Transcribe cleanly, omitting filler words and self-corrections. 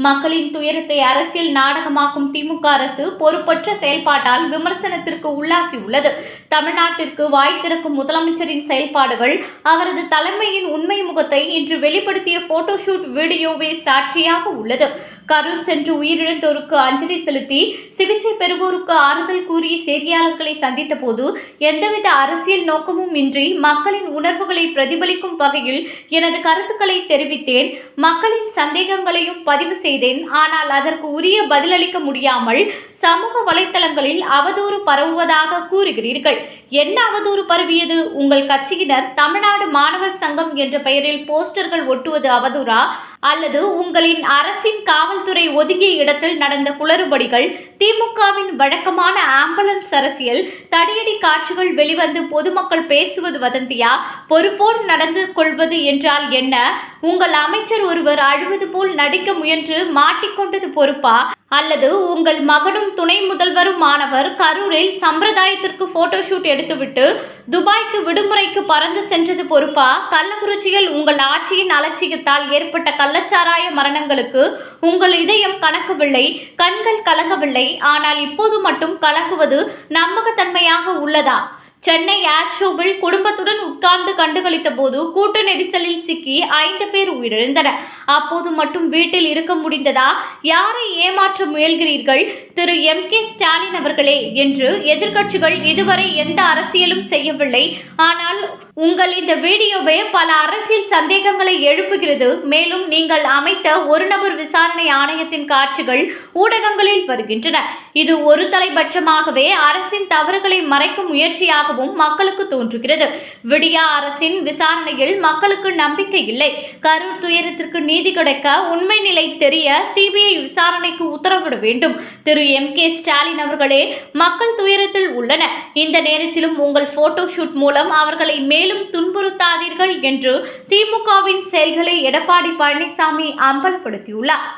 மக்களின் துயரத்தை அரசியல் நாடகமாக்கும் திமுக அரசு பொறுப்பற்ற செயல்பாட்டால் விமர்சனத்திற்கு உள்ளாகியுள்ளது. தமிழ்நாட்டிற்கு வாய் திறக்கும் முதலமைச்சரின் செயல்பாடுகள் அவரது தலைமையின் உண்மை முகத்தை இன்று வெளிப்படுத்திய போட்டோஷூட் வீடியோவே சாட்சியாக உள்ளது. கரூர் சென்று உயிரிழந்தோருக்கு அஞ்சலி செலுத்தி சிகிச்சை பெறுவோருக்கு ஆறுதல் கூறிய செய்தியாளர்களை சந்தித்த போது எந்தவித அரசியல் நோக்கமும் இன்றி மக்களின் உணர்வுகளை பிரதிபலிக்கும் வகையில் எனது கருத்துக்களை தெரிவித்தேன். மக்களின் சந்தேகங்களையும் பதிவு செய்தேன். ஆனால் அதற்கு உரிய பதிலளிக்க முடியாமல் சமூக வலைதளங்களில் அவதூறு பரவுவதாக கூறுகிறீர்கள். என்ன அவதூறு பரவியது? உங்கள் கட்சியினர் தமிழ்நாடு மாணவர் சங்கம் என்ற பெயரில் போஸ்டர்கள் ஒட்டுவது அவதூறா? அல்லது உங்களின் அரசின் காவல்துறை ஒதுங்கிய இடத்தில் நடந்த குளறுபடிகள், திமுகவின் வழக்கமான ஆம்புலன்ஸ் அரசியல், தடியடி காட்சிகள் வெளிவந்து பொதுமக்கள் பேசுவது வதந்தியா? பொறுப்போடு நடந்து கொள்வது என்றால் என்ன? உங்கள் அமைச்சர் ஒருவர் அழுவது போல் நடிக்க முயன்று மாட்டிக்கொண்டது பொறுப்பா? அல்லது உங்கள் மகனும் துணை முதல்வருமானவர் கரூரில் சம்பிரதாயத்திற்கு போட்டோஷூட் எடுத்துவிட்டு துபாய்க்கு விடுமுறைக்கு பறந்து சென்றது பொறுப்பா? கள்ளக்குறிச்சியில் உங்கள் ஆட்சியின் அலட்சியத்தால் ஏற்பட்ட கள்ளச்சாராய மரணங்களுக்கு உங்கள் இதயம் கலங்கவில்லை, கண்கள் கலங்கவில்லை. ஆனால் இப்போது மட்டும் கலங்குவது நம்பகத்தன்மையாக உள்ளதா? சென்னை ஏர் ஷோவில் குடும்பத்துடன் உட்கார்ந்து கண்டுகளித்த போது கூட்ட நெரிசலில் சிக்கி 5 பேர் உயிரிழந்தனர். அப்போது மட்டும் வீட்டில் இருக்க முடிந்ததா? யாரை ஏமாற்ற முயல்கிறீர்கள் திரு M.K. ஸ்டாலின் அவர்களே என்று எதிர்க்கட்சிகள் இதுவரை எந்த அரசியலும் செய்யவில்லை. ஆனால் உங்கள் இந்த வீடியோவே பல அரசியல் சந்தேகங்களை எழுப்புகிறது. மேலும் நீங்கள் அமைத்த ஒரு நபர் விசாரணை ஆணையத்தின் காட்சிகள் ஊடகங்களில் வருகின்றன. இது ஒரு தலைபட்சமாகவே அரசின் தவறுகளை மறைக்கும் முயற்சியாக மக்களுக்கு தோன்றுகிறது. விடியா அரசின் விசாரணையில் மக்களுக்கு நம்பிக்கை இல்லை. கரூர் துயரத்திற்கு நீதி கிடைக்க உண்மை நிலை தெரிய CBI விசாரணைக்கு உத்தரவிட வேண்டும். திரு M.K. ஸ்டாலின் அவர்களே, மக்கள் துயரத்தில் உள்ளனர். இந்த நேரத்திலும் உங்கள் போட்டோ ஷூட் மூலம் அவர்களை மேலும் துன்புறுத்தாதீர்கள் என்று திமுகவின் செயல்களை எடப்பாடி பழனிசாமி அம்பலப்படுத்தியுள்ளார்.